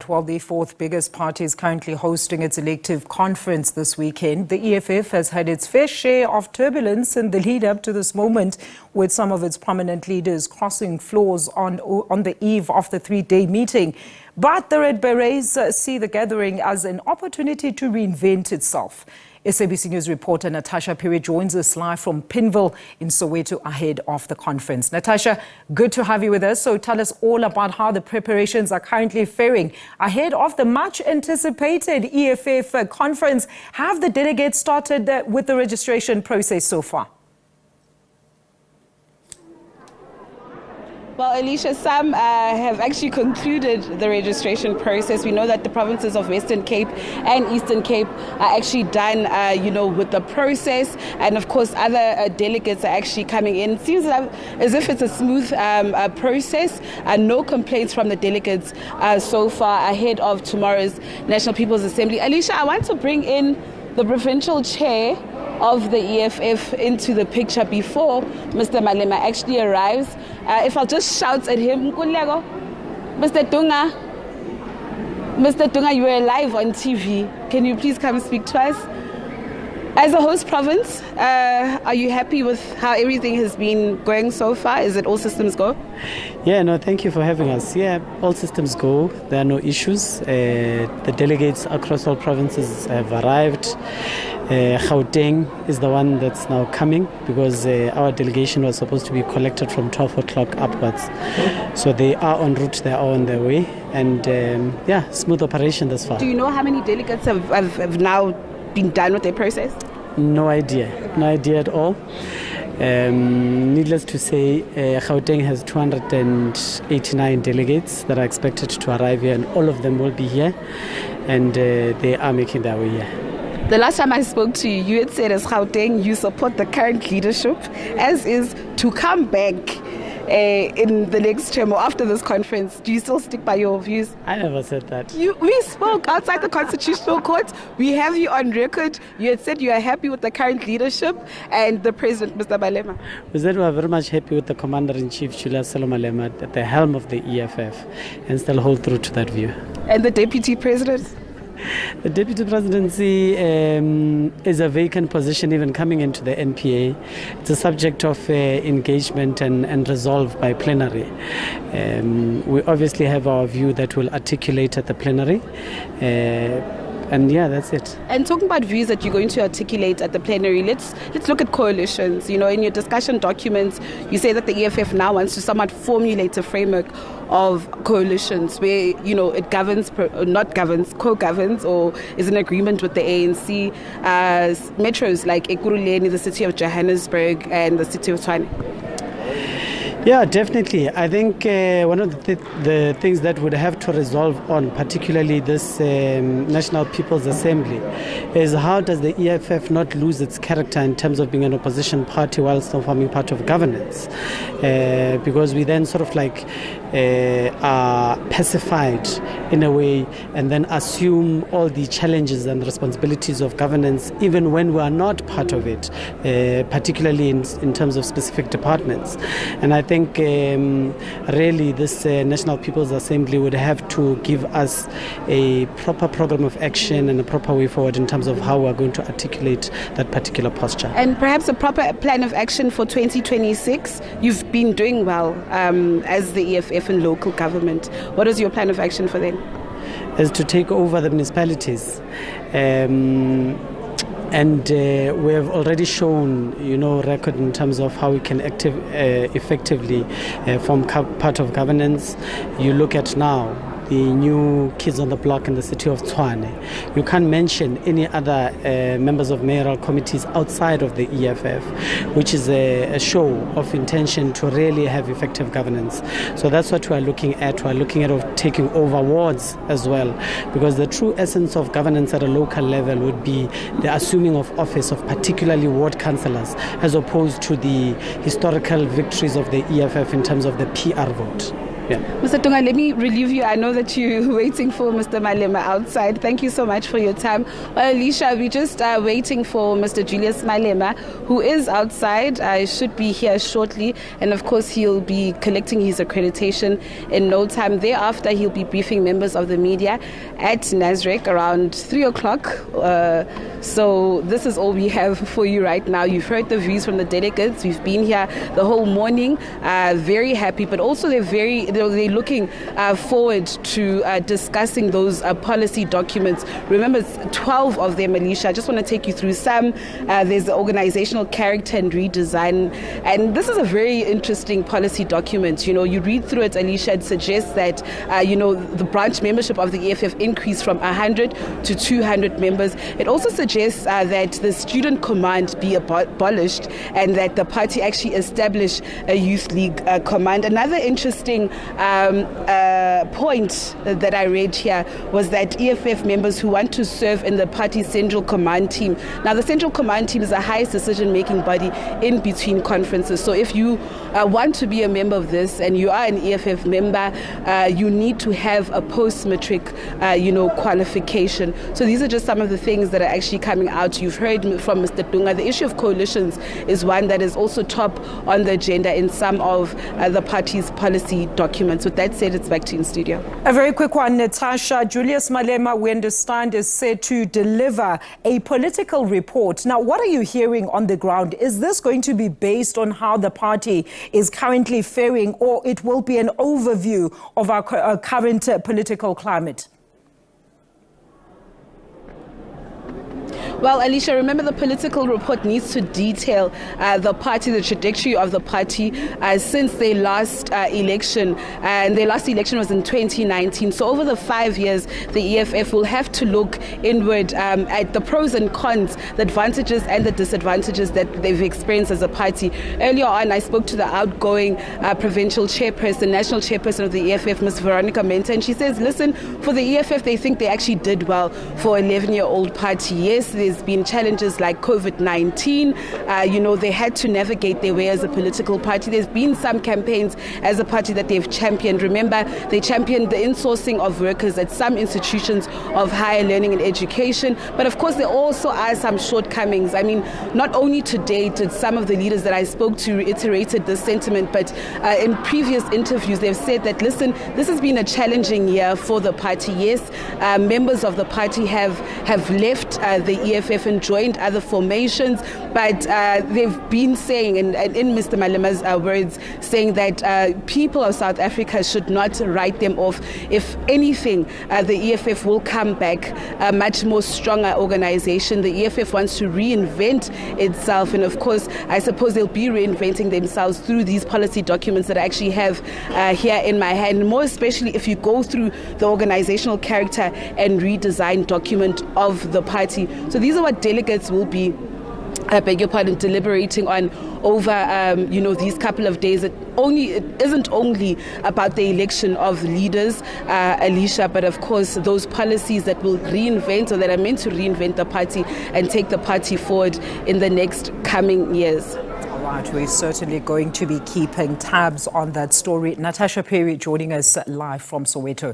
Well, the fourth biggest party is currently hosting its elective conference this weekend. The EFF has had its fair share of turbulence in the lead up to this moment, with some of its prominent leaders crossing floors on the eve of the three-day meeting. But the Red Berets see the gathering as an opportunity to reinvent itself. SABC News reporter Natasha Phiri joins us live from Pimville in Soweto ahead of the conference. Natasha, good to have you with us. So tell us all about how the preparations are currently faring ahead of the much anticipated EFF conference. Have the delegates started with the registration process so far? Well, Alicia, some have actually concluded the registration process. We know that the provinces of Western Cape and Eastern Cape are actually done, with the process. And of course, other delegates are actually coming in. It seems as if it's a smooth process. No complaints from the delegates so far ahead of tomorrow's National People's Assembly. Alicia, I want to bring in the provincial chair of the EFF into the picture before Mr. Malema actually arrives. If I'll just shout at him, Mr. Dunga, you were live on TV. Can you please come speak to us? As a host province, are you happy with how everything has been going so far? Is it all systems go? Yeah, no, thank you for having us. Yeah, all systems go. There are no issues. The delegates across all provinces have arrived. Gauteng is the one that's now coming because our delegation was supposed to be collected from 12 o'clock upwards. So they are en route, they are on their way. And smooth operation thus far. Do you know how many delegates have now been done with their process? No idea at all. Needless to say, Gauteng has 289 delegates that are expected to arrive here, and all of them will be here, and they are making their way here. The last time I spoke to you, you had said as Gauteng, you support the current leadership, as is to come back in the next term or after this conference. Do you still stick by your views? I never said that. We spoke outside the Constitutional Court. We have you on record. You had said you are happy with the current leadership and the President, Mr. Malema. We said we are very much happy with the Commander-in-Chief, Julius Malema, at the helm of the EFF, and still hold true to that view. And the Deputy President? The Deputy Presidency is a vacant position even coming into the NPA. It's a subject of engagement and resolve by plenary. We obviously have our view that we'll articulate at the plenary. And yeah, that's it. And talking about views that you're going to articulate at the plenary, let's look at coalitions. In your discussion documents, you say that the EFF now wants to somewhat formulate a framework of coalitions where, it governs, co-governs, or is in agreement with the ANC. Metros like Ekurhuleni, the city of Johannesburg, and the city of Tshwane. Yeah, definitely. I think one of the things that would have to resolve on, particularly this National People's Assembly, is how does the EFF not lose its character in terms of being an opposition party while still forming part of governance? Because we then sort of are pacified in a way and then assume all the challenges and responsibilities of governance even when we are not part of it, particularly in terms of specific departments. And I think really this National People's Assembly would have to give us a proper program of action and a proper way forward in terms of how we're going to articulate that particular posture. And perhaps a proper plan of action for 2026. You've been doing well as the EFF in local government. What is your plan of action for them? Is to take over the municipalities. And we have already shown, record in terms of how we can effectively form part of governance. You look at now the new kids on the block in the city of Tshwane. You can't mention any other members of mayoral committees outside of the EFF, which is a show of intention to really have effective governance. So that's what we are looking at. We are looking at taking over wards as well, because the true essence of governance at a local level would be the assuming of office of particularly ward councillors, as opposed to the historical victories of the EFF in terms of the PR vote. Yeah. Mr. Tunga, let me relieve you. I know that you're waiting for Mr. Malema outside. Thank you so much for your time. Well, Alicia, we're just waiting for Mr. Julius Malema, who is outside. Should be here shortly. And of course, he'll be collecting his accreditation in no time. Thereafter, he'll be briefing members of the media at Nasrec around 3 o'clock. So this is all we have for you right now. You've heard the views from the delegates. We've been here the whole morning, very happy, but also they're looking forward to discussing those policy documents. Remember, it's 12 of them, Alicia. I just want to take you through some. There's the organizational character and redesign, and this is a very interesting policy document. You know, you read through it, Alicia, it suggests that the branch membership of the EFF increased from 100 to 200 members. It also suggests that the student command be abolished and that the party actually establish a youth league command. Another interesting point that I read here was that EFF members who want to serve in the party's central command team. Now, the central command team is the highest decision-making body in between conferences. So if you want to be a member of this and you are an EFF member, you need to have a post-matric, qualification. So these are just some of the things that are actually coming out. You've heard from Mr. Dunga. The issue of coalitions is one that is also top on the agenda in some of the party's policy documents. With that said, it's back to you in studio. A very quick one, Natasha. Julius Malema, we understand, is set to deliver a political report. Now, what are you hearing on the ground? Is this going to be based on how the party is currently faring, or it will be an overview of our current political climate? Well, Alicia, remember the political report needs to detail the party, the trajectory of the party since their last election. And their last election was in 2019. So over the 5 years, the EFF will have to look inward at the pros and cons, the advantages and the disadvantages that they've experienced as a party. Earlier on, I spoke to the outgoing provincial chairperson, national chairperson of the EFF, Ms. Veronica Menta, and she says, listen, for the EFF, they think they actually did well for an 11-year-old party. Yes, there's been challenges like COVID-19. They had to navigate their way as a political party. There's been some campaigns as a party that they've championed. Remember, they championed the insourcing of workers at some institutions of higher learning and education. But of course, there also are some shortcomings. I mean, not only today did some of the leaders that I spoke to reiterated this sentiment, but in previous interviews, they've said that, listen, this has been a challenging year for the party. Yes, members of the party have left the EFF and joined other formations, but they've been saying, and in Mr. Malema's words, saying that people of South Africa should not write them off. If anything, the EFF will come back a much more stronger organization. The EFF wants to reinvent itself, and of course, I suppose they'll be reinventing themselves through these policy documents that I actually have here in my hand, more especially if you go through the organizational character and redesign document of the party. So these are what delegates will be, I beg your pardon, deliberating on over these couple of days. It isn't only about the election of leaders, Alicia, but of course those policies that will reinvent, or that are meant to reinvent the party and take the party forward in the next coming years. All right, we're certainly going to be keeping tabs on that story. Natasha Phiri joining us live from Soweto.